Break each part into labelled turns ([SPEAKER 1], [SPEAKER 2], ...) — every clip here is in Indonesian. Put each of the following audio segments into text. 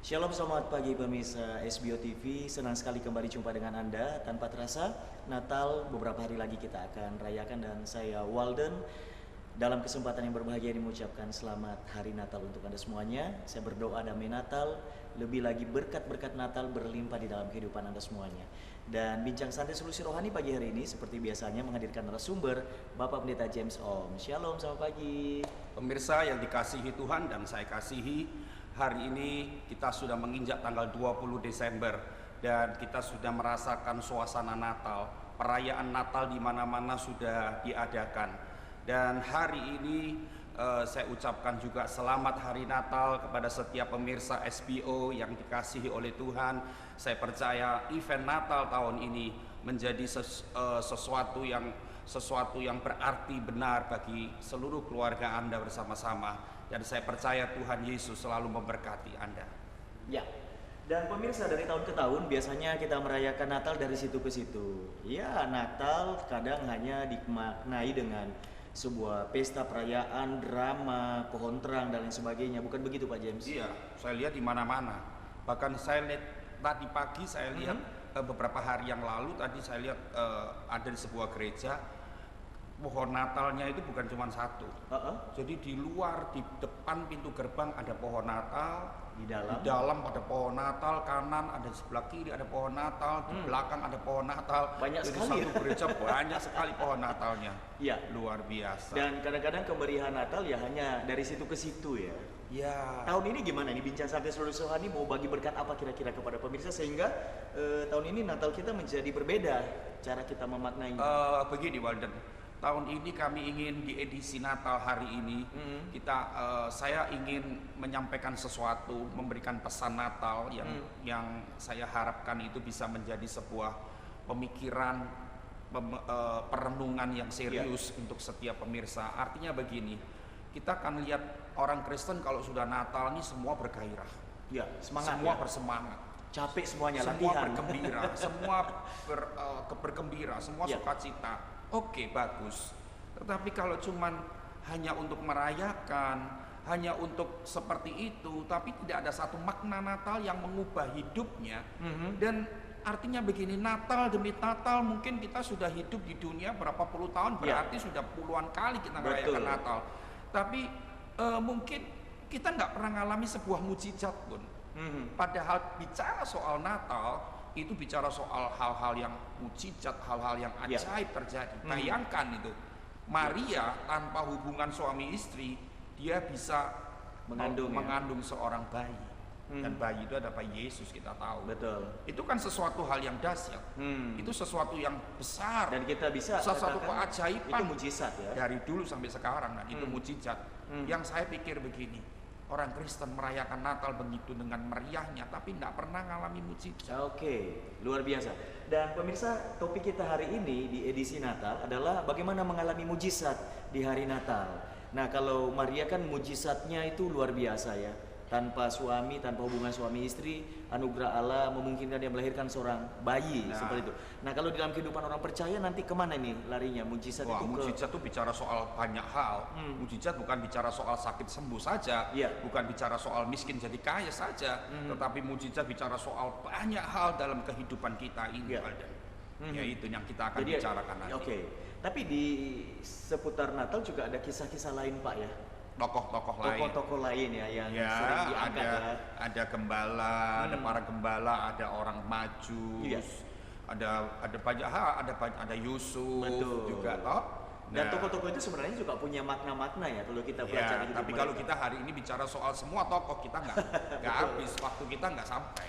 [SPEAKER 1] Shalom, selamat pagi pemirsa SBO TV. Senang sekali kembali jumpa dengan Anda. Tanpa terasa, Natal beberapa hari lagi kita akan rayakan, dan saya Walden dalam kesempatan yang berbahagia ini mengucapkan selamat hari Natal untuk Anda semuanya. Saya berdoa damai Natal, lebih lagi berkat-berkat Natal berlimpah di dalam kehidupan Anda semuanya. Dan bincang santai solusi rohani pagi hari ini seperti biasanya menghadirkan narasumber Bapak Pendeta James Om. Shalom, selamat pagi.
[SPEAKER 2] Pemirsa yang dikasihi Tuhan dan saya kasihi, hari ini kita sudah menginjak tanggal 20 Desember dan kita sudah merasakan suasana Natal. Perayaan Natal di mana-mana sudah diadakan. Dan hari ini saya ucapkan juga selamat hari Natal kepada setiap pemirsa SBO yang dikasihi oleh Tuhan. Saya percaya event Natal tahun ini menjadi sesuatu yang berarti benar bagi seluruh keluarga Anda bersama-sama. Dan saya percaya Tuhan Yesus selalu memberkati Anda.
[SPEAKER 1] Ya, dan pemirsa, dari tahun ke tahun biasanya kita merayakan Natal dari situ ke situ. Ya, Natal kadang hanya dimaknai dengan sebuah pesta perayaan, drama, pohon terang, dan lain sebagainya. Bukan begitu Pak James?
[SPEAKER 2] Iya, saya lihat di mana-mana. Bahkan saya lihat tadi pagi, saya lihat beberapa hari yang lalu, tadi saya lihat ada di sebuah gereja, pohon Natalnya itu bukan cuma satu. Jadi di luar, di depan pintu gerbang ada pohon Natal, di dalam ada pohon Natal, kanan ada, sebelah kiri ada pohon Natal, di belakang ada pohon Natal.
[SPEAKER 1] Banyak
[SPEAKER 2] jadi
[SPEAKER 1] sekali.
[SPEAKER 2] satu gereja banyak sekali pohon Natalnya.
[SPEAKER 1] Ya,
[SPEAKER 2] luar biasa.
[SPEAKER 1] Dan kadang-kadang kemeriahan Natal ya hanya dari situ ke situ ya.
[SPEAKER 2] Ya.
[SPEAKER 1] Tahun ini gimana nih bincang santai solusi rohani mau bagi berkat apa kira-kira kepada pemirsa sehingga tahun ini Natal kita menjadi berbeda cara kita memaknainya.
[SPEAKER 2] Begini Walden. Tahun ini kami ingin di edisi Natal hari ini saya ingin menyampaikan sesuatu, memberikan pesan Natal yang saya harapkan itu bisa menjadi sebuah pemikiran, perenungan yang serius untuk setiap pemirsa. Artinya begini, kita akan lihat orang Kristen kalau sudah Natal ini semua bergairah,
[SPEAKER 1] semangat,
[SPEAKER 2] semua bersemangat,
[SPEAKER 1] capek semuanya,
[SPEAKER 2] semua
[SPEAKER 1] latihan,
[SPEAKER 2] bergembira, semua bergembira, semua sukacita. Oke, bagus. Tetapi kalau cuman hanya untuk merayakan, hanya untuk seperti itu, tapi tidak ada satu makna Natal yang mengubah hidupnya. Dan artinya begini, Natal demi Natal, mungkin kita sudah hidup di dunia berapa puluh tahun, berarti sudah puluhan kali kita merayakan Natal. Tapi mungkin kita nggak pernah mengalami sebuah mujizat pun. Padahal bicara soal Natal itu bicara soal hal-hal yang mujizat, hal-hal yang ajaib terjadi. Bayangkan itu, Maria tanpa hubungan suami istri, dia bisa mengandung seorang bayi. Dan bayi itu ada bayi Yesus, kita tahu.
[SPEAKER 1] Betul.
[SPEAKER 2] Itu kan sesuatu hal yang dahsyat. Itu sesuatu yang besar.
[SPEAKER 1] Dan kita bisa
[SPEAKER 2] sesuatu keajaiban.
[SPEAKER 1] Itu mujizat ya.
[SPEAKER 2] Dari dulu sampai sekarang, dan itu mujizat. Yang saya pikir begini, orang Kristen merayakan Natal begitu dengan meriahnya, tapi tidak pernah mengalami mujizat.
[SPEAKER 1] Oke, luar biasa. Dan pemirsa, topik kita hari ini di edisi Natal adalah bagaimana mengalami mujizat di hari Natal. Nah, kalau Maria kan mujizatnya itu luar biasa ya. Tanpa suami, tanpa hubungan suami istri, anugerah Allah memungkinkan dia melahirkan seorang bayi seperti itu. Nah, kalau dalam kehidupan orang percaya nanti kemana nih larinya mujizat?
[SPEAKER 2] Mujizat itu bicara soal banyak hal. Mujizat bukan bicara soal sakit sembuh saja, bukan bicara soal miskin jadi kaya saja, tetapi mujizat bicara soal banyak hal dalam kehidupan kita ini, ya itu yang kita akan bicarakan nanti.
[SPEAKER 1] Oke. Tapi di seputar Natal juga ada kisah-kisah lain Pak ya. Tokoh-tokoh lain ya yang sering diangkat
[SPEAKER 2] ada gembala, ada para gembala, ada orang majus, ada banyak hal, ada Yusuf juga toh.
[SPEAKER 1] Dan tokoh-tokoh itu sebenarnya juga punya makna-makna ya kalau kita belajar hidup
[SPEAKER 2] tapi kalau kita hari ini bicara soal semua tokoh, kita nggak habis, waktu kita nggak sampai.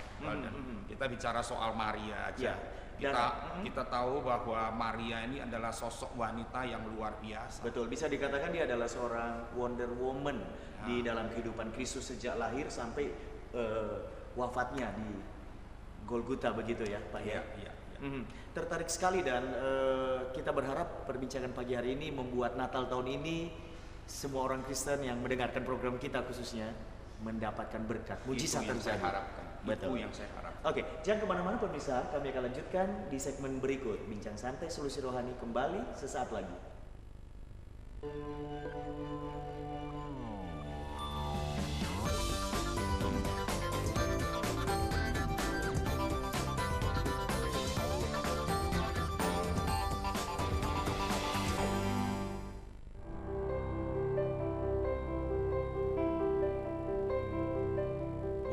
[SPEAKER 2] Kita bicara soal Maria aja. Kita tahu bahwa Maria ini adalah sosok wanita yang luar biasa.
[SPEAKER 1] Betul, bisa dikatakan dia adalah seorang Wonder Woman di dalam kehidupan Kristus sejak lahir sampai wafatnya di Golgota begitu ya Pak ya. Tertarik sekali, dan kita berharap perbincangan pagi hari ini membuat Natal tahun ini semua orang Kristen yang mendengarkan program kita khususnya mendapatkan berkat, mujizat terjadi.
[SPEAKER 2] Betul. Itu yang saya harapkan.
[SPEAKER 1] Oke, jangan kemana-mana pemirsa, kami akan lanjutkan di segmen berikut. Bincang santai solusi rohani kembali sesaat lagi.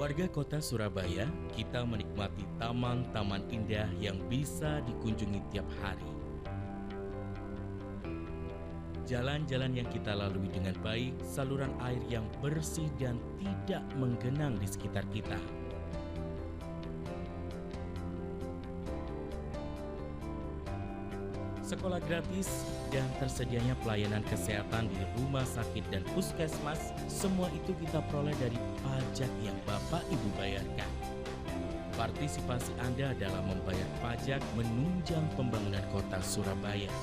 [SPEAKER 3] Warga kota Surabaya, kita menikmati taman-taman indah yang bisa dikunjungi tiap hari. Jalan-jalan yang kita lalui dengan baik, saluran air yang bersih dan tidak menggenang di sekitar kita. Sekolah gratis dan tersedianya pelayanan kesehatan di rumah sakit dan puskesmas, semua itu kita peroleh dari pajak yang Bapak Ibu bayarkan. Partisipasi Anda dalam membayar pajak menunjang pembangunan kota Surabaya.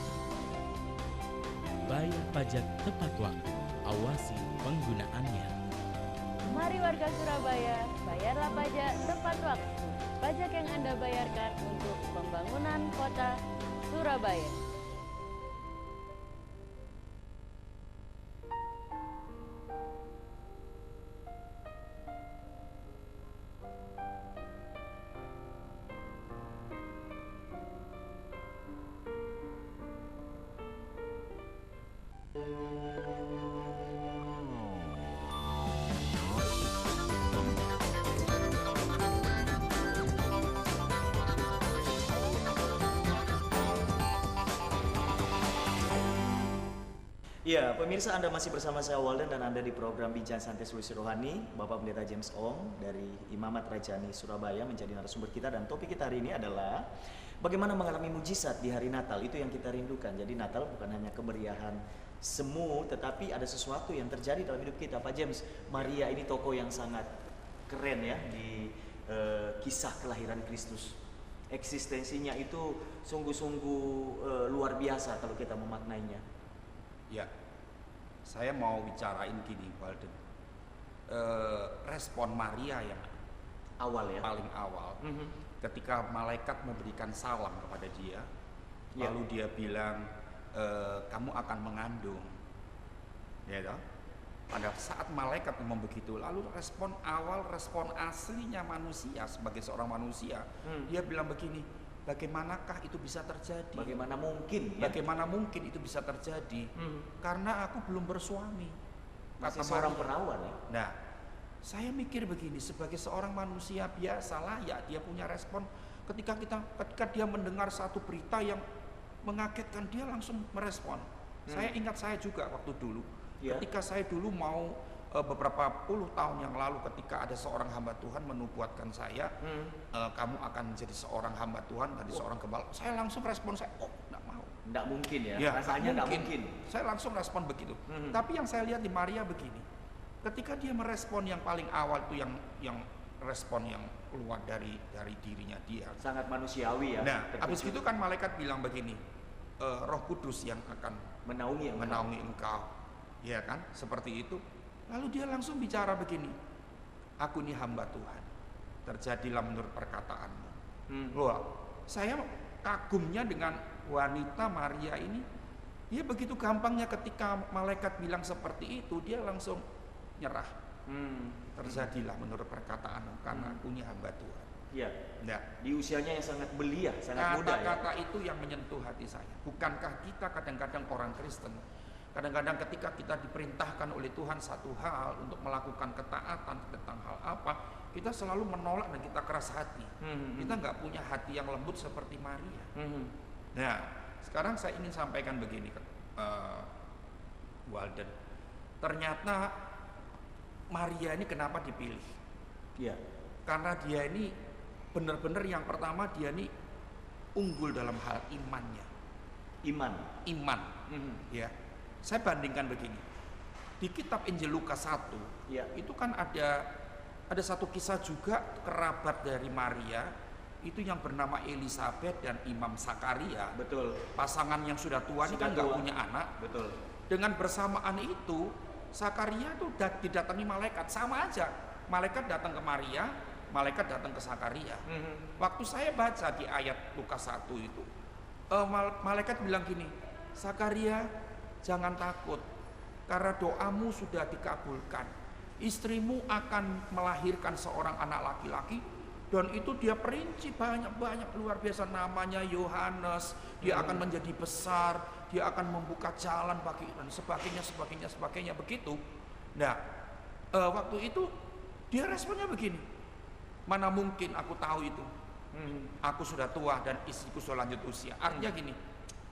[SPEAKER 3] Bayar pajak tepat waktu, awasi penggunaannya.
[SPEAKER 4] Mari warga Surabaya, bayarlah pajak tepat waktu. Pajak yang Anda bayarkan untuk pembangunan kota Surabaya.
[SPEAKER 1] Ya, pemirsa, Anda masih bersama saya Walden dan Anda di program Bincang Santai Solusi Rohani. Bapak Pendeta James Ong dari Imamat Rajani Surabaya menjadi narasumber kita, dan topik kita hari ini adalah bagaimana mengalami mujizat di hari Natal. Itu yang kita rindukan. Jadi Natal bukan hanya kemeriahan semu, tetapi ada sesuatu yang terjadi dalam hidup kita. Pak James, Maria ini tokoh yang sangat keren ya di kisah kelahiran Kristus. Eksistensinya itu sungguh-sungguh luar biasa kalau kita memaknainya.
[SPEAKER 2] Ya, saya mau bicarain gini, Walden. Respon Maria yang
[SPEAKER 1] Awal ya.
[SPEAKER 2] paling awal, ketika malaikat memberikan salam kepada dia,
[SPEAKER 1] Ya.
[SPEAKER 2] lalu dia bilang, kamu akan mengandung, ya toh? Pada saat malaikat ngomong begitu, lalu respon awal, respon aslinya manusia sebagai seorang manusia, dia bilang begini, bagaimanakah itu bisa terjadi?
[SPEAKER 1] Bagaimana mungkin ya?
[SPEAKER 2] Bagaimana mungkin itu bisa terjadi? Karena aku belum bersuami.
[SPEAKER 1] Masih
[SPEAKER 2] Kata
[SPEAKER 1] seorang
[SPEAKER 2] Maria.
[SPEAKER 1] perawan ya.
[SPEAKER 2] Nah, saya mikir begini, sebagai seorang manusia biasa layak dia punya respon ketika dia mendengar satu berita yang mengagetkan, dia langsung merespon. Saya ingat saya juga waktu dulu,
[SPEAKER 1] Ya.
[SPEAKER 2] ketika saya dulu mau beberapa puluh tahun yang lalu, ketika ada seorang hamba Tuhan menubuatkan saya, kamu akan menjadi seorang hamba Tuhan, tadi seorang gembala. Saya langsung respon saya, enggak mau.
[SPEAKER 1] Nggak mungkin ya,
[SPEAKER 2] Ya,
[SPEAKER 1] rasanya nggak mungkin.
[SPEAKER 2] Saya langsung respon begitu. Tapi yang saya lihat di Maria begini, ketika dia merespon yang paling awal itu yang respon yang keluar dari dirinya dia.
[SPEAKER 1] Sangat manusiawi ya.
[SPEAKER 2] Nah,
[SPEAKER 1] terkejut.
[SPEAKER 2] habis itu kan malaikat bilang begini, Roh Kudus yang akan
[SPEAKER 1] menaungi
[SPEAKER 2] engkau, ya kan? Seperti itu. Lalu dia langsung bicara begini, aku ini hamba Tuhan, terjadilah menurut perkataanmu. Wah, saya kagumnya dengan wanita Maria ini. Dia begitu gampangnya ketika malaikat bilang seperti itu, dia langsung nyerah. Terjadilah menurut perkataanmu, karena aku ini hamba Tuhan.
[SPEAKER 1] Ya.
[SPEAKER 2] Nah,
[SPEAKER 1] Di usianya yang sangat belia, sangat muda ya.
[SPEAKER 2] kata-kata itu yang menyentuh hati saya. Bukankah kita kadang-kadang orang Kristen, kadang-kadang ketika kita diperintahkan oleh Tuhan satu hal untuk melakukan ketaatan tentang hal apa, kita selalu menolak dan kita keras hati. Kita nggak punya hati yang lembut seperti Maria. Nah, sekarang saya ingin sampaikan begini, Walden. Ternyata Maria ini kenapa dipilih?
[SPEAKER 1] Ya.
[SPEAKER 2] Karena dia ini benar-benar yang pertama, dia ini unggul dalam hal imannya. Iman. Ya. Saya bandingkan begini. Di kitab Injil Lukas 1,
[SPEAKER 1] Ya.
[SPEAKER 2] itu kan ada satu kisah juga kerabat dari Maria, itu yang bernama Elisabeth dan Imam Sakaria.
[SPEAKER 1] Betul.
[SPEAKER 2] Pasangan yang sudah tua ini
[SPEAKER 1] Sudah
[SPEAKER 2] kan nggak
[SPEAKER 1] tua.
[SPEAKER 2] punya anak.
[SPEAKER 1] Betul.
[SPEAKER 2] Dengan bersamaan itu, Sakaria itu didatangi malaikat, sama aja. Malaikat datang ke Maria, malaikat datang ke Sakaria. Waktu saya baca di ayat Lukas 1 itu, malaikat bilang gini, Sakaria, jangan takut, karena doamu sudah dikabulkan. Istrimu akan melahirkan seorang anak laki-laki, dan itu dia perinci banyak-banyak, luar biasa, namanya Yohanes. Dia akan menjadi besar, dia akan membuka jalan bagi, dan sebagainya begitu. Nah, waktu itu dia responnya begini, Mana mungkin aku tahu itu. Aku sudah tua dan istriku sudah lanjut usia. Artinya gini,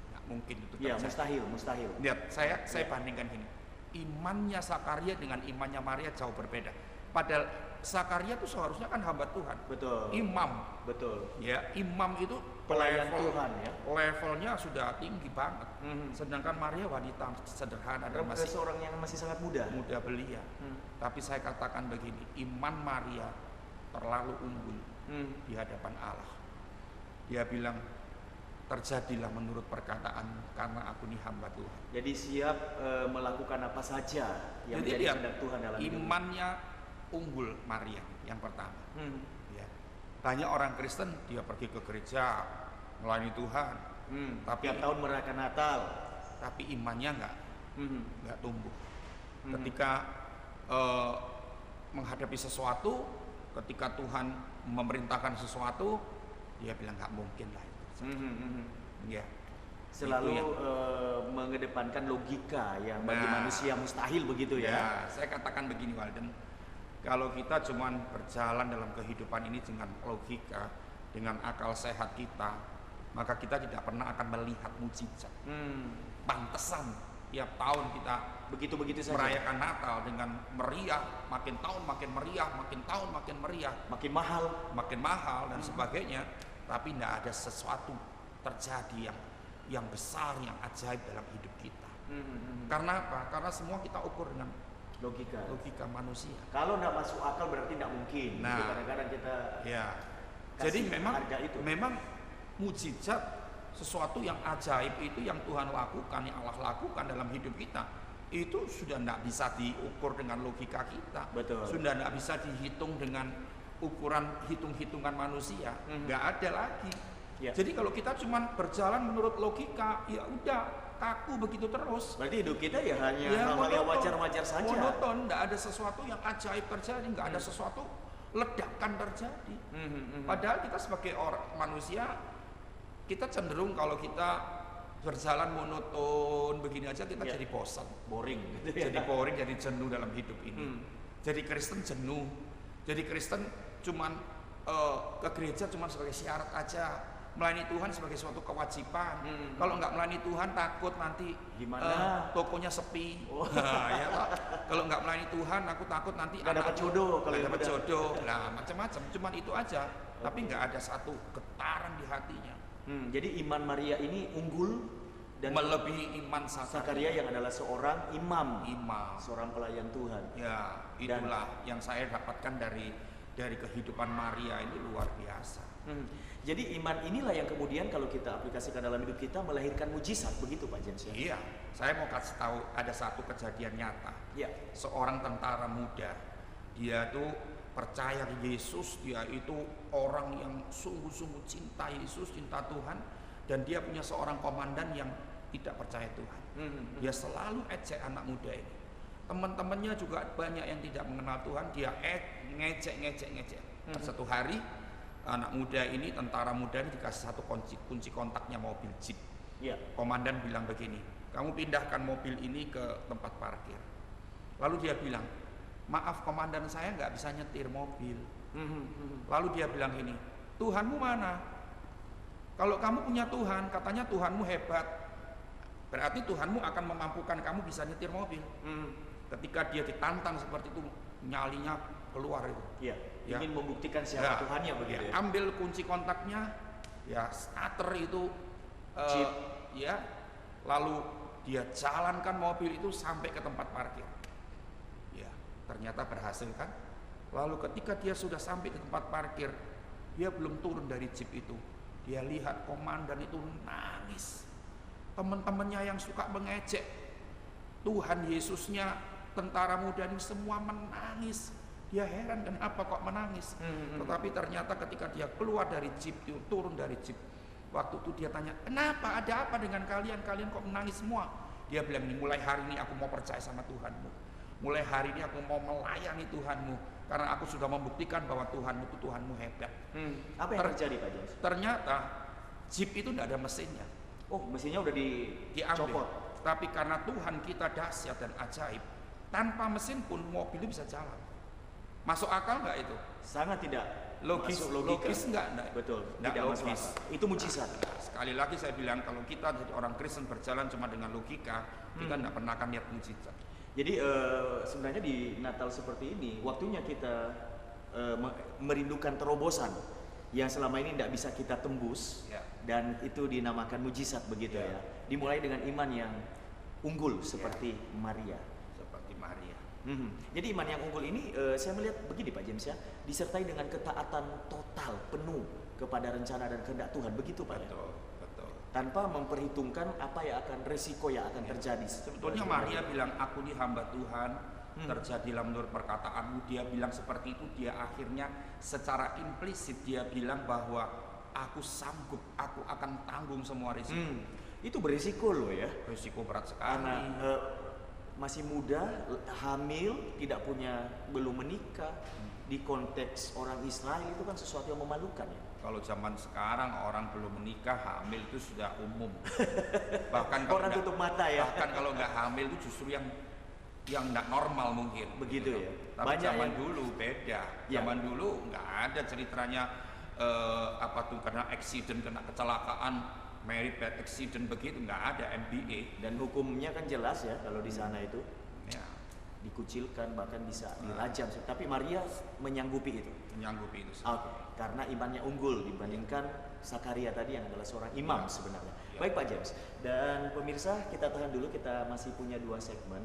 [SPEAKER 2] nggak mungkin itu
[SPEAKER 1] Ya,
[SPEAKER 2] terjadi.
[SPEAKER 1] mustahil.
[SPEAKER 2] Lihat, saya bandingkan gini. Imannya Zakaria dengan imannya Maria jauh berbeda. Padahal Zakaria itu seharusnya kan hamba Tuhan.
[SPEAKER 1] Betul.
[SPEAKER 2] Imam.
[SPEAKER 1] Betul.
[SPEAKER 2] Ya, imam itu
[SPEAKER 1] Pelayan Tuhan ya.
[SPEAKER 2] levelnya sudah tinggi banget. Sedangkan Maria wanita sederhana dan masih
[SPEAKER 1] Seorang yang masih sangat muda.
[SPEAKER 2] belia. Tapi saya katakan begini, iman Maria terlalu unggul di hadapan Allah. Dia bilang, terjadilah menurut perkataan karena aku ini hamba Tuhan.
[SPEAKER 1] Jadi siap melakukan apa saja yang
[SPEAKER 2] Jadi
[SPEAKER 1] menjadi
[SPEAKER 2] dia
[SPEAKER 1] kehendak Tuhan dalam hidup.
[SPEAKER 2] imannya unggul Maria yang pertama. Ya. Banyak orang Kristen dia pergi ke gereja melayani Tuhan, tapi
[SPEAKER 1] Tiap tahun merayakan Natal.
[SPEAKER 2] tapi imannya nggak tumbuh. Ketika menghadapi sesuatu, ketika Tuhan memerintahkan sesuatu, dia bilang nggak mungkin lah itu. Ya.
[SPEAKER 1] Selalu
[SPEAKER 2] Itu
[SPEAKER 1] mengedepankan logika yang bagi
[SPEAKER 2] Nah.
[SPEAKER 1] manusia mustahil begitu ya.
[SPEAKER 2] Ya, saya katakan begini Walden, kalau kita cuman berjalan dalam kehidupan ini dengan logika, dengan akal sehat kita, maka kita tidak pernah akan melihat mujizat. Pantesan tiap tahun kita
[SPEAKER 1] Begitu-begitu saja.
[SPEAKER 2] merayakan Natal dengan meriah, makin tahun makin meriah, makin tahun makin meriah,
[SPEAKER 1] Makin mahal.
[SPEAKER 2] dan sebagainya, tapi tidak ada sesuatu terjadi yang besar, yang ajaib dalam hidup kita. Karena apa? Karena semua kita ukur dengan logika manusia.
[SPEAKER 1] Kalau tidak masuk akal berarti tidak mungkin.
[SPEAKER 2] Nah.
[SPEAKER 1] Gitu. Kadang-kadang kita
[SPEAKER 2] Ya.
[SPEAKER 1] kasih
[SPEAKER 2] Jadi memang
[SPEAKER 1] harga itu.
[SPEAKER 2] memang mujizat, sesuatu yang ajaib itu yang Tuhan lakukan, yang Allah lakukan dalam hidup kita, itu sudah tidak bisa diukur dengan logika kita.
[SPEAKER 1] Betul.
[SPEAKER 2] Sudah tidak bisa dihitung dengan ukuran hitung-hitungan manusia. Nggak ada lagi.
[SPEAKER 1] Ya.
[SPEAKER 2] Jadi kalau kita cuma berjalan menurut logika, ya udah kaku begitu terus.
[SPEAKER 1] Berarti hidup kita ya hanya
[SPEAKER 2] Ya,
[SPEAKER 1] hal-hal yang
[SPEAKER 2] monoton.
[SPEAKER 1] wajar-wajar saja.
[SPEAKER 2] Monoton, nggak ada sesuatu yang ajaib terjadi, nggak ada sesuatu ledakan terjadi. Padahal kita sebagai orang manusia, kita cenderung kalau kita berjalan monoton begini aja kita
[SPEAKER 1] Ya.
[SPEAKER 2] jadi bosan,
[SPEAKER 1] Boring gitu ya.
[SPEAKER 2] jadi boring, jadi jenuh dalam hidup ini. Jadi Kristen jenuh, jadi Kristen cuman ke gereja cuman sebagai syarat aja. Melayani Tuhan sebagai suatu kewajiban. Kalau nggak melayani Tuhan takut nanti
[SPEAKER 1] Gimana?
[SPEAKER 2] tokonya sepi. Nah, ya, Pak. Kalau nggak melayani Tuhan, aku takut nanti
[SPEAKER 1] Nggak dapat
[SPEAKER 2] anakku
[SPEAKER 1] jodoh kalau
[SPEAKER 2] nggak
[SPEAKER 1] yang
[SPEAKER 2] dapat
[SPEAKER 1] muda.
[SPEAKER 2] jodoh. Nah, macam-macam. Cuman itu aja. Tapi nggak ada satu getaran di hatinya.
[SPEAKER 1] Jadi iman Maria ini unggul dan
[SPEAKER 2] Melebihi iman
[SPEAKER 1] Zakaria
[SPEAKER 2] Zakaria.
[SPEAKER 1] yang adalah seorang imam,
[SPEAKER 2] Imam.
[SPEAKER 1] seorang pelayan Tuhan.
[SPEAKER 2] Ya, itulah yang saya dapatkan dari kehidupan Maria, ini luar biasa.
[SPEAKER 1] Jadi iman inilah yang kemudian kalau kita aplikasikan dalam hidup kita melahirkan mujizat, begitu Pak Jens ya?
[SPEAKER 2] Iya, saya mau kasih tahu ada satu kejadian nyata.
[SPEAKER 1] Ya.
[SPEAKER 2] Seorang tentara muda, dia tuh percaya Yesus, dia itu orang yang sungguh-sungguh cinta Yesus, cinta Tuhan, dan dia punya seorang komandan yang tidak percaya Tuhan. Dia selalu ejek anak muda ini. Teman-temannya juga banyak yang tidak mengenal Tuhan, dia ngejek. Satu hari anak muda ini, tentara muda ini dikasih satu kunci kontaknya mobil jeep.
[SPEAKER 1] Ya.
[SPEAKER 2] Komandan bilang begini, kamu pindahkan mobil ini ke tempat parkir. Lalu dia bilang, maaf komandan, saya nggak bisa nyetir mobil. Lalu dia bilang ini, Tuhanmu mana? Kalau kamu punya Tuhan, katanya Tuhanmu hebat, berarti Tuhanmu akan memampukan kamu bisa nyetir mobil. Ketika dia ditantang seperti itu, nyalinya keluar itu.
[SPEAKER 1] Ya.
[SPEAKER 2] Ya.
[SPEAKER 1] Ingin membuktikan siapa Tuhannya begitu ya.
[SPEAKER 2] Ambil kunci kontaknya, ya starter itu,
[SPEAKER 1] Jeep.
[SPEAKER 2] ya, lalu dia jalankan mobil itu sampai ke tempat parkir. Ya, ternyata berhasil kan? Lalu ketika dia sudah sampai ke tempat parkir, dia belum turun dari jeep itu. Dia lihat komandan itu nangis. Teman-temannya yang suka mengejek Tuhan Yesusnya, tentara muda ini semua menangis. Dia heran kenapa kok menangis. Tetapi ternyata ketika dia keluar dari jeep, dia turun dari jeep, waktu itu dia tanya, kenapa, ada apa dengan kalian? Kalian kok menangis semua? Dia bilang, mulai hari ini aku mau percaya sama Tuhanmu. Mulai hari ini aku mau melayani Tuhanmu, karena aku sudah membuktikan bahwa Tuhanmu itu Tuhanmu hebat.
[SPEAKER 1] Apa yang terjadi Pak Jens?
[SPEAKER 2] Ternyata jeep itu tidak ada mesinnya,
[SPEAKER 1] Oh, mesinnya udah
[SPEAKER 2] diambil.
[SPEAKER 1] dicopot.
[SPEAKER 2] Tapi karena Tuhan kita dahsyat dan ajaib, tanpa mesin pun mobil itu bisa jalan. Masuk akal nggak itu?
[SPEAKER 1] Sangat tidak.
[SPEAKER 2] logis,
[SPEAKER 1] masuk logika.
[SPEAKER 2] logis enggak?
[SPEAKER 1] Betul,
[SPEAKER 2] Enggak
[SPEAKER 1] tidak masuk
[SPEAKER 2] logis.
[SPEAKER 1] akal. Itu mujizat.
[SPEAKER 2] Sekali lagi saya bilang, kalau kita jadi orang Kristen berjalan cuma dengan logika, kita enggak pernah akan lihat mujizat.
[SPEAKER 1] Jadi sebenarnya di Natal seperti ini waktunya kita merindukan terobosan yang selama ini tidak bisa kita tembus,
[SPEAKER 2] Ya.
[SPEAKER 1] dan itu dinamakan mujizat begitu
[SPEAKER 2] Ya.
[SPEAKER 1] ya. Dimulai dengan iman yang unggul seperti Maria.
[SPEAKER 2] Seperti Maria.
[SPEAKER 1] Jadi iman yang unggul ini saya melihat begini Pak James ya, disertai dengan ketaatan total penuh kepada rencana dan kehendak Tuhan, begitu Pak ya?
[SPEAKER 2] Betul, betul.
[SPEAKER 1] Tanpa memperhitungkan apa yang akan resiko yang akan terjadi.
[SPEAKER 2] Sebetulnya Maria bilang, aku ini hamba Tuhan, terjadilah menurut perkataanmu. Dia bilang seperti itu, dia akhirnya secara implisit dia bilang bahwa aku sanggup, aku akan tanggung semua risiko.
[SPEAKER 1] Itu berisiko loh ya,
[SPEAKER 2] Risiko berat
[SPEAKER 1] karena
[SPEAKER 2] sekali.
[SPEAKER 1] masih muda, hamil, tidak punya, belum menikah. Di konteks orang Israel itu kan sesuatu yang memalukan ya.
[SPEAKER 2] Kalau zaman sekarang orang belum menikah, hamil itu sudah umum. Bahkan kalau
[SPEAKER 1] Orang
[SPEAKER 2] nggak-
[SPEAKER 1] tutup mata ya.
[SPEAKER 2] Bahkan kalau nggak hamil itu justru yang nggak normal mungkin.
[SPEAKER 1] Begitu ya.
[SPEAKER 2] Tapi
[SPEAKER 1] Banyak
[SPEAKER 2] zaman
[SPEAKER 1] yang-
[SPEAKER 2] dulu beda.
[SPEAKER 1] Ya.
[SPEAKER 2] Zaman dulu nggak ada ceritanya apa tuh kena accident, kena kecelakaan, married bad accident begitu, nggak ada MBA.
[SPEAKER 1] Dan hukumnya kan jelas ya kalau di sana itu
[SPEAKER 2] Ya,
[SPEAKER 1] dikucilkan, bahkan bisa dirajam. Tapi Maria menyanggupi itu.
[SPEAKER 2] menyanggupi itu.
[SPEAKER 1] Oke, karena imannya unggul dibandingkan Sakaria tadi yang adalah seorang imam sebenarnya.
[SPEAKER 2] Ya.
[SPEAKER 1] Baik Pak James. Dan pemirsa, kita tahan dulu, kita masih punya 2 segmen.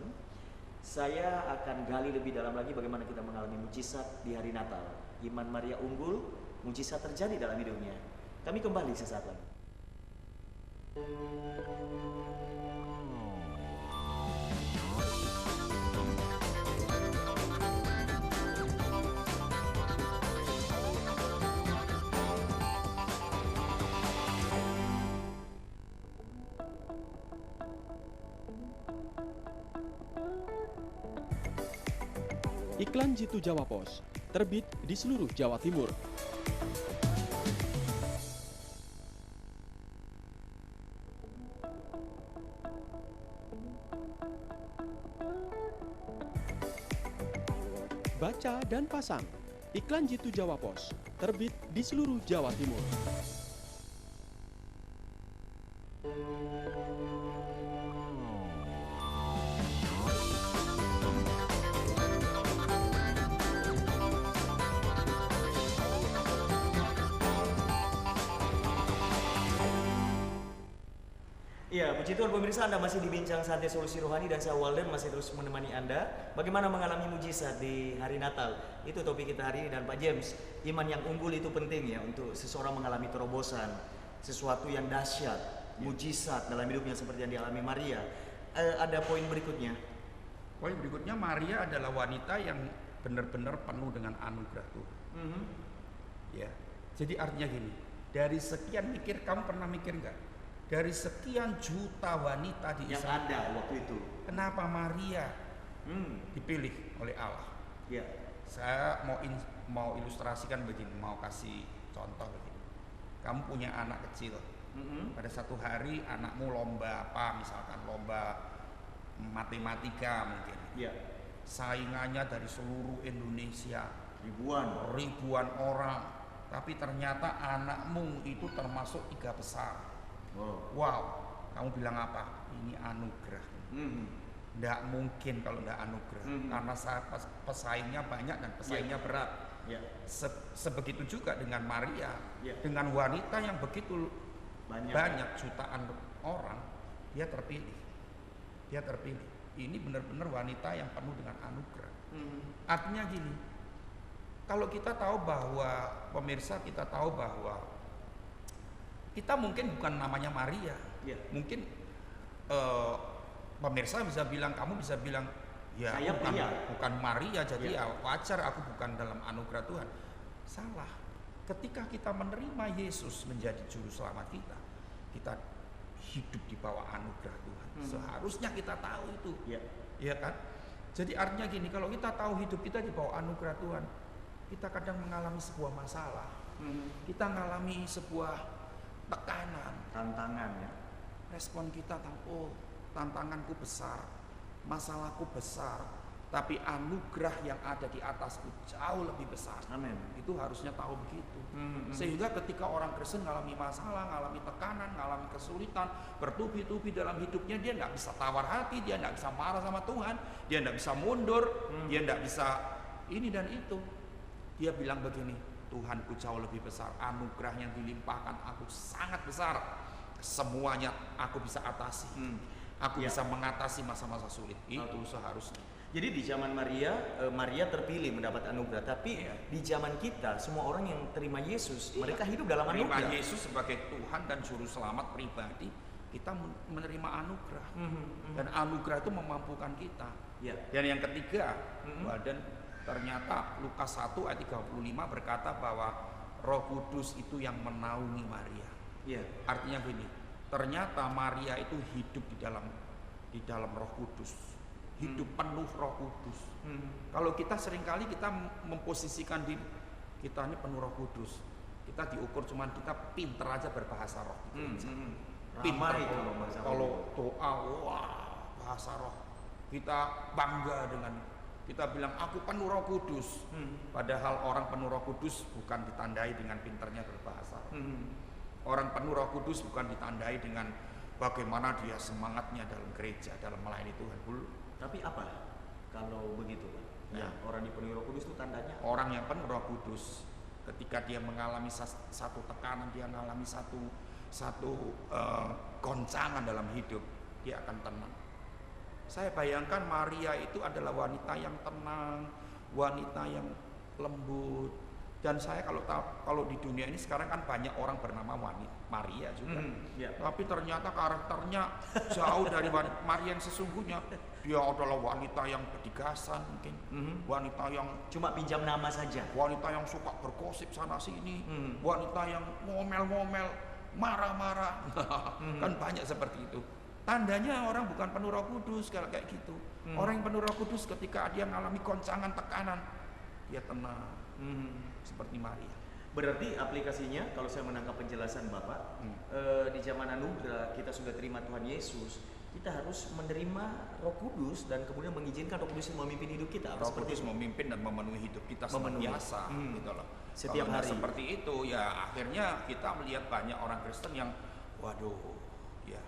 [SPEAKER 1] Saya akan gali lebih dalam lagi bagaimana kita mengalami mujizat di hari Natal. Iman Maria unggul, mujizat terjadi dalam hidupnya. Kami kembali sesaat lagi.
[SPEAKER 5] Iklan Jitu Jawa Pos, terbit di seluruh Jawa Timur. Baca dan pasang, iklan Jitu Jawa Pos, terbit di seluruh Jawa Timur.
[SPEAKER 1] Iya, puji Tuhan pemirsa, Anda masih di Bincang Santai Solusi Rohani dan saya Walden masih terus menemani Anda. Bagaimana mengalami mujizat di hari Natal? Itu topik kita hari ini. Dan Pak James, iman yang unggul itu penting ya untuk seseorang mengalami terobosan, sesuatu yang dahsyat, mujizat dalam hidupnya seperti yang dialami Maria. Ada poin berikutnya.
[SPEAKER 2] Poin berikutnya, Maria adalah wanita yang benar-benar penuh dengan anugerah Tuhan. Ya, jadi artinya gini, dari sekian mikir, kamu pernah mikir nggak? Dari sekian juta wanita di
[SPEAKER 1] Yang
[SPEAKER 2] Israel,
[SPEAKER 1] ada waktu itu.
[SPEAKER 2] kenapa Maria dipilih oleh Allah?
[SPEAKER 1] Ya.
[SPEAKER 2] Saya mau ilustrasikan begini, mau kasih contoh begini. Kamu punya anak kecil, pada satu hari anakmu lomba apa, misalkan lomba matematika mungkin.
[SPEAKER 1] Ya.
[SPEAKER 2] Saingannya dari seluruh Indonesia,
[SPEAKER 1] Ribuan.
[SPEAKER 2] orang, tapi ternyata anakmu itu termasuk 3 besar. Wow, kamu bilang apa? Ini anugerah. Nggak mungkin kalau nggak anugerah, karena pesaingnya banyak dan pesaingnya berat.
[SPEAKER 1] Ya.
[SPEAKER 2] Sebegitu juga dengan Maria,
[SPEAKER 1] Ya.
[SPEAKER 2] dengan wanita yang begitu
[SPEAKER 1] Banyak.
[SPEAKER 2] banyak jutaan orang, dia terpilih. Dia terpilih. Ini benar-benar wanita yang penuh dengan anugerah. Artinya gini, kalau kita tahu bahwa, pemirsa, kita tahu bahwa kita mungkin bukan namanya Maria.
[SPEAKER 1] Ya.
[SPEAKER 2] Mungkin pemirsa bisa bilang, kamu bisa bilang, ya
[SPEAKER 1] Saya
[SPEAKER 2] bukan,
[SPEAKER 1] pria.
[SPEAKER 2] bukan Maria, jadi
[SPEAKER 1] Ya.
[SPEAKER 2] ya wajar aku bukan dalam anugerah Tuhan. Salah. Ketika kita menerima Yesus menjadi juru selamat kita hidup di bawah anugerah Tuhan. Seharusnya kita tahu itu.
[SPEAKER 1] Ya.
[SPEAKER 2] Ya kan? Jadi artinya gini, kalau kita tahu hidup kita di bawah anugerah Tuhan, kita kadang mengalami sebuah masalah. Kita mengalami sebuah tekanan.
[SPEAKER 1] Tantangan ya.
[SPEAKER 2] Respon kita tahu, oh tantanganku besar, masalahku besar, tapi anugerah yang ada di atasku jauh lebih besar.
[SPEAKER 1] Amin.
[SPEAKER 2] Itu harusnya tahu begitu. Sehingga ketika orang Kristen mengalami masalah, mengalami tekanan, mengalami kesulitan, bertubi-tubi dalam hidupnya, dia tidak bisa tawar hati, dia tidak bisa marah sama Tuhan, dia tidak bisa mundur, dia tidak bisa ini dan itu. Dia bilang begini, Tuhanku jauh lebih besar, anugerah yang dilimpahkan aku sangat besar, semuanya aku bisa atasi. Aku bisa mengatasi masa-masa sulit. Itu seharusnya.
[SPEAKER 1] Jadi di zaman Maria terpilih mendapat anugerah, tapi di zaman kita semua orang yang terima Yesus, mereka hidup dalam anugerah.
[SPEAKER 2] Terima Yesus sebagai Tuhan dan juru selamat pribadi, kita menerima anugerah. Dan anugerah itu memampukan kita. Dan yang ketiga, dan ternyata Lukas 1 ayat 35 berkata bahwa Roh Kudus itu yang menaungi Maria. Artinya gini, ternyata Maria itu hidup di dalam Roh Kudus, hidup penuh Roh Kudus. Kalau kita seringkali kita memposisikan diri kita ini penuh Roh Kudus, kita diukur cuman kita pinter aja berbahasa roh. Pinter kalau doa, wah bahasa roh, kita bangga dengan, kita bilang aku penuh Roh Kudus. Padahal orang penuh Roh Kudus bukan ditandai dengan pinternya berbahasa. Orang penuh Roh Kudus bukan ditandai dengan bagaimana dia semangatnya dalam gereja, dalam melayani Tuhan.
[SPEAKER 1] Tapi apa kalau begitu, Pak? Orang dipenuhi Roh Kudus itu tandanya?
[SPEAKER 2] Orang yang penuh Roh Kudus, ketika dia mengalami satu tekanan, dia mengalami satu goncangan dalam hidup, dia akan tenang. Saya bayangkan Maria itu adalah wanita yang tenang, wanita yang lembut. Dan saya kalau di dunia ini sekarang kan banyak orang bernama Maria juga. Tapi ternyata karakternya jauh dari Maria yang sesungguhnya. Dia adalah wanita yang berdigasan mungkin, wanita yang
[SPEAKER 1] cuma pinjam nama saja,
[SPEAKER 2] wanita yang suka bergosip sana sini, wanita yang ngomel-ngomel, marah-marah. Kan banyak seperti itu. Tandanya orang bukan penuh Roh Kudus kalau kayak gitu. Orang yang penuh Roh Kudus ketika dia mengalami goncangan, tekanan, dia tenang. Seperti Maria.
[SPEAKER 1] Berarti aplikasinya kalau saya menangkap penjelasan Bapak, di zaman anugerah kita sudah terima Tuhan Yesus, kita harus menerima Roh Kudus dan kemudian mengizinkan Roh Kudus memimpin hidup kita.
[SPEAKER 2] Roh Kudus memimpin dan memenuhi hidup kita senantiasa, gitu loh.
[SPEAKER 1] Setiap hari.
[SPEAKER 2] Seperti itu ya akhirnya kita melihat banyak orang Kristen yang waduh, ya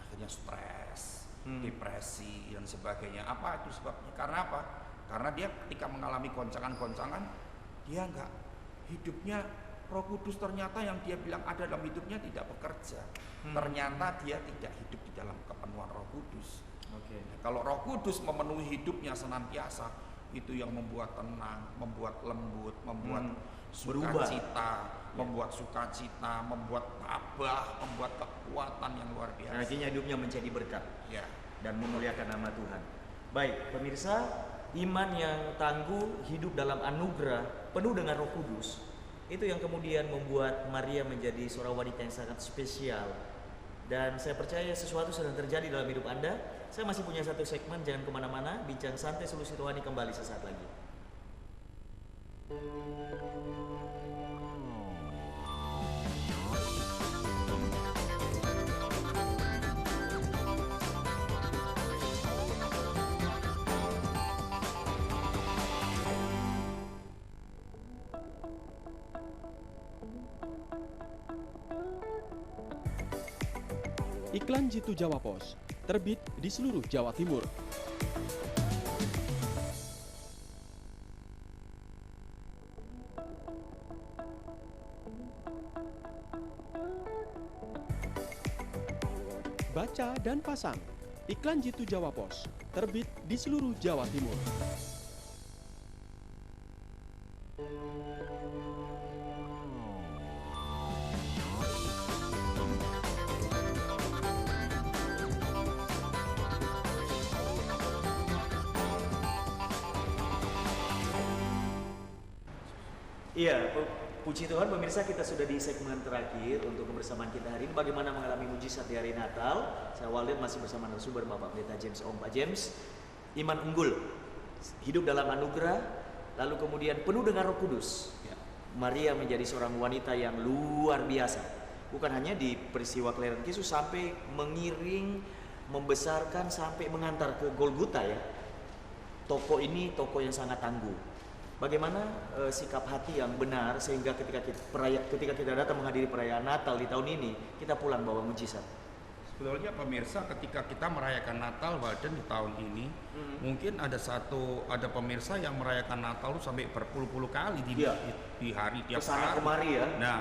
[SPEAKER 2] akhirnya stres, depresi dan sebagainya. Apa itu sebabnya? Karena apa? Karena dia ketika mengalami goncangan-goncangan, dia enggak, hidupnya Roh Kudus ternyata yang dia bilang ada dalam hidupnya tidak bekerja. Ternyata dia tidak hidup di dalam kepenuhan Roh Kudus. Nah, kalau Roh Kudus memenuhi hidupnya senantiasa, itu yang membuat tenang, membuat lembut, membuat sukacita, membuat sukacita, membuat tabah, membuat kekuatan yang luar biasa.
[SPEAKER 1] Akhirnya hidupnya menjadi berkat dan memuliakan nama Tuhan. Baik, pemirsa, iman yang tangguh, hidup dalam anugerah, penuh dengan Roh Kudus, itu yang kemudian membuat Maria menjadi seorang wanita yang sangat spesial. Dan saya percaya sesuatu sedang terjadi dalam hidup Anda. Saya masih punya satu segmen, jangan kemana-mana. Bincang Santai Solusi Rohani kembali sesaat lagi.
[SPEAKER 5] Iklan Jitu Jawa Pos, terbit di seluruh Jawa Timur. Baca dan pasang, iklan Jitu Jawa Pos, terbit di seluruh Jawa Timur.
[SPEAKER 1] Iya, puji Tuhan pemirsa, kita sudah di segmen terakhir untuk kebersamaan kita hari ini. Bagaimana mengalami mujizat di hari Natal. Saya Walden masih bersama narasumber Bapak Pendeta James Om. Pak James, iman unggul, hidup dalam anugerah, lalu kemudian penuh dengan Roh Kudus. Maria menjadi seorang wanita yang luar biasa. Bukan hanya di peristiwa kelahiran Yesus, sampai mengiring, membesarkan, sampai mengantar ke Golgota ya. toko ini toko yang sangat tangguh. Bagaimana sikap hati yang benar sehingga ketika kita datang menghadiri perayaan Natal di tahun ini, kita pulang bawa mujizat?
[SPEAKER 2] Sebetulnya pemirsa, ketika kita merayakan Natal Walden di tahun ini, mungkin ada pemirsa yang merayakan Natal sampai berpuluh-puluh kali di hari tiap
[SPEAKER 1] kesana
[SPEAKER 2] hari.
[SPEAKER 1] kemari ya.
[SPEAKER 2] Nah,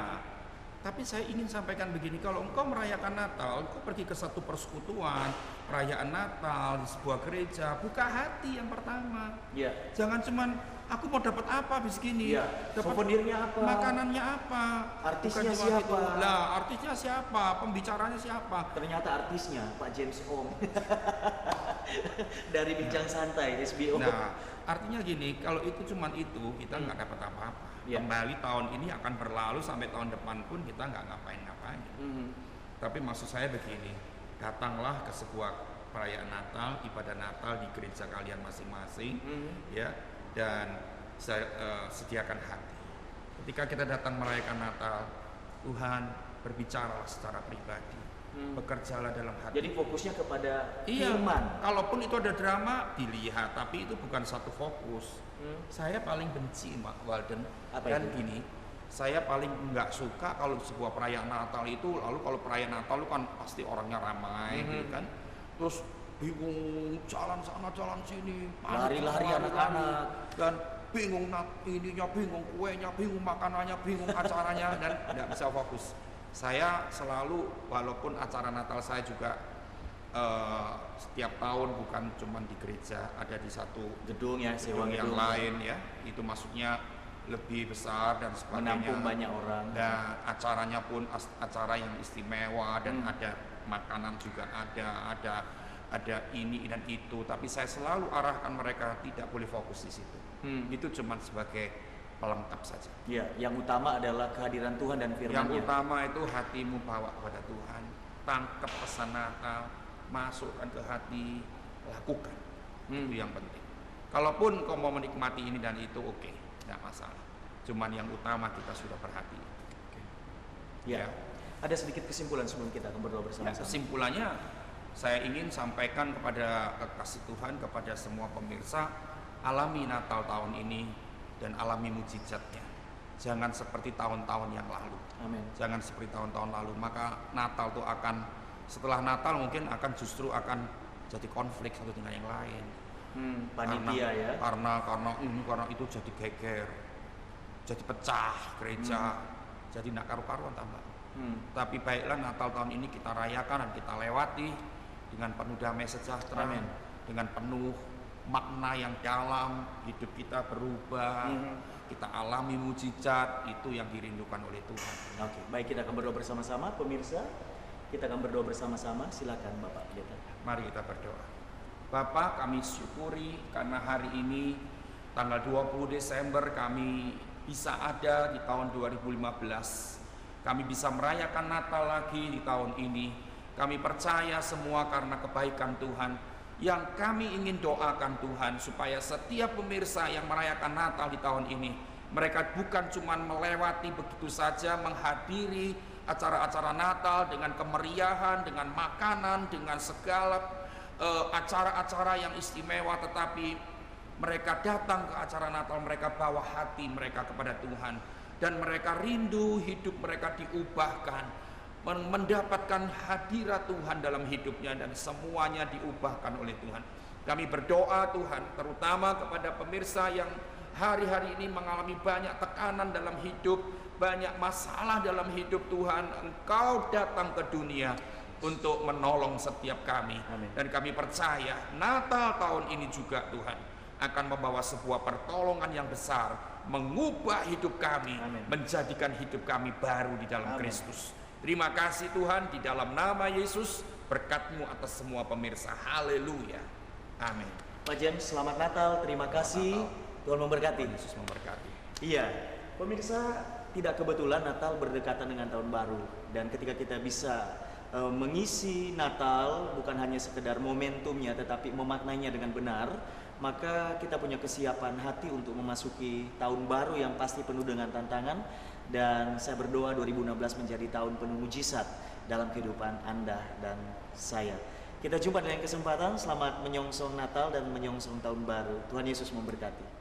[SPEAKER 2] tapi saya ingin sampaikan begini, kalau engkau merayakan Natal, engkau pergi ke satu persekutuan, perayaan Natal di sebuah gereja, buka hati yang pertama.
[SPEAKER 1] Iya.
[SPEAKER 2] Jangan cuman aku mau dapat apa habis gini,
[SPEAKER 1] Iya.
[SPEAKER 2] dapat
[SPEAKER 1] Souvenirnya apa?
[SPEAKER 2] makanannya apa,
[SPEAKER 1] Artisnya
[SPEAKER 2] bukan cuma
[SPEAKER 1] siapa?
[SPEAKER 2] gitu. Lah, artisnya siapa, pembicaranya siapa.
[SPEAKER 1] Ternyata artisnya Pak James Ong dari Bincang Santai SBO.
[SPEAKER 2] Nah, artinya gini, kalau itu cuman itu, kita nggak dapat apa-apa.
[SPEAKER 1] Iya.
[SPEAKER 2] Kembali tahun ini akan berlalu sampai tahun depan pun kita nggak ngapain-ngapain. Tapi maksud saya begini, datanglah ke sebuah perayaan Natal, ibadah Natal di gereja kalian masing-masing, ya, dan sediakan hati. Ketika kita datang merayakan Natal, Tuhan berbicaralah secara pribadi, bekerjalah dalam hati.
[SPEAKER 1] Jadi fokusnya kepada
[SPEAKER 2] Iya,
[SPEAKER 1] firman.
[SPEAKER 2] kalaupun itu ada drama dilihat, tapi itu bukan satu fokus. Saya paling benci, Mak Walden,
[SPEAKER 1] Apa
[SPEAKER 2] dan
[SPEAKER 1] itu?
[SPEAKER 2] gini, saya paling nggak suka kalau sebuah perayaan Natal itu, lalu kalau perayaan Natal itu kan pasti orangnya ramai, gitu kan, terus bingung jalan sana jalan sini, panik,
[SPEAKER 1] Lari-lari anak-anak.
[SPEAKER 2] dan bingung ininya, bingung kuenya, bingung makanannya, bingung acaranya, dan nggak bisa fokus. Saya selalu, walaupun acara Natal saya juga setiap tahun bukan cuma di gereja, ada di satu
[SPEAKER 1] Gedung ya, sewa
[SPEAKER 2] gedung yang
[SPEAKER 1] gedung.
[SPEAKER 2] lain ya, itu maksudnya lebih besar dan sebagainya.
[SPEAKER 1] Menampung banyak orang.
[SPEAKER 2] Dan acaranya pun acara yang istimewa dan ada makanan juga ada ini dan itu. Tapi saya selalu arahkan mereka tidak boleh fokus di situ. Itu cuma sebagai pelengkap saja.
[SPEAKER 1] Ya, yang utama adalah kehadiran Tuhan dan
[SPEAKER 2] Yang
[SPEAKER 1] firman-Nya.
[SPEAKER 2] utama itu hatimu bawa kepada Tuhan, tangkap pesan Natal, masukkan ke hati, lakukan. Itu yang penting. Kalaupun kau mau menikmati ini dan itu, oke, tidak masalah. Cuman yang utama kita sudah perhati.
[SPEAKER 1] Ya. Ada sedikit kesimpulan sebelum kita akan berdoa
[SPEAKER 2] Ya,
[SPEAKER 1] bersama-sama.
[SPEAKER 2] kesimpulannya saya ingin sampaikan kepada kekasih Tuhan, kepada semua pemirsa, alami Natal tahun ini dan alami mujizatnya. Jangan seperti tahun-tahun yang lalu.
[SPEAKER 1] Amin.
[SPEAKER 2] Jangan seperti tahun-tahun lalu. Maka Natal itu setelah Natal mungkin justru akan jadi konflik satu dengan yang lain.
[SPEAKER 1] Panitia ya.
[SPEAKER 2] Karena itu jadi geger, jadi pecah gereja, jadi nak karu-karuan tambah. Tapi baiklah Natal tahun ini kita rayakan dan kita lewati dengan penuh damai sejahtera,
[SPEAKER 1] Amin.
[SPEAKER 2] dengan penuh makna yang dalam, hidup kita berubah, kita alami mujizat, itu yang dirindukan oleh Tuhan.
[SPEAKER 1] Oke, baik, kita akan berdoa bersama-sama, pemirsa. Kita akan berdoa bersama-sama. Silakan Bapak Pendeta.
[SPEAKER 2] Mari kita berdoa. Bapa, kami syukuri karena hari ini tanggal 20 Desember kami bisa ada di tahun 2015. Kami bisa merayakan Natal lagi di tahun ini. Kami percaya semua karena kebaikan Tuhan. Yang kami ingin doakan Tuhan supaya setiap pemirsa yang merayakan Natal di tahun ini, mereka bukan cuma melewati begitu saja, menghadiri acara-acara Natal dengan kemeriahan, dengan makanan, dengan segala acara-acara yang istimewa, tetapi mereka datang ke acara Natal, mereka bawa hati mereka kepada Tuhan, dan mereka rindu hidup mereka diubahkan, mendapatkan hadirat Tuhan dalam hidupnya, dan semuanya diubahkan oleh Tuhan. Kami berdoa Tuhan, terutama kepada pemirsa yang hari-hari ini mengalami banyak tekanan dalam hidup, banyak masalah dalam hidup. Tuhan, Engkau datang ke dunia untuk menolong setiap kami.
[SPEAKER 1] Amin.
[SPEAKER 2] Dan kami percaya Natal tahun ini juga Tuhan akan membawa sebuah pertolongan yang besar, mengubah hidup kami,
[SPEAKER 1] Amin.
[SPEAKER 2] menjadikan hidup kami baru di dalam
[SPEAKER 1] Amin.
[SPEAKER 2] Kristus. Terima kasih Tuhan, di dalam nama Yesus, berkat-Mu atas semua pemirsa. Haleluya. Amin.
[SPEAKER 1] Pak James, selamat Natal. Terima kasih. Tuhan memberkati.
[SPEAKER 2] Tuhan Yesus memberkati.
[SPEAKER 1] Iya, pemirsa, tidak kebetulan Natal berdekatan dengan Tahun Baru, dan ketika kita bisa mengisi Natal bukan hanya sekedar momentumnya tetapi memaknainya dengan benar, maka kita punya kesiapan hati untuk memasuki tahun baru yang pasti penuh dengan tantangan. Dan saya berdoa 2016 menjadi tahun penuh mujizat dalam kehidupan Anda dan saya. Kita jumpa di lain kesempatan. Selamat menyongsong Natal dan menyongsong Tahun Baru. Tuhan Yesus memberkati.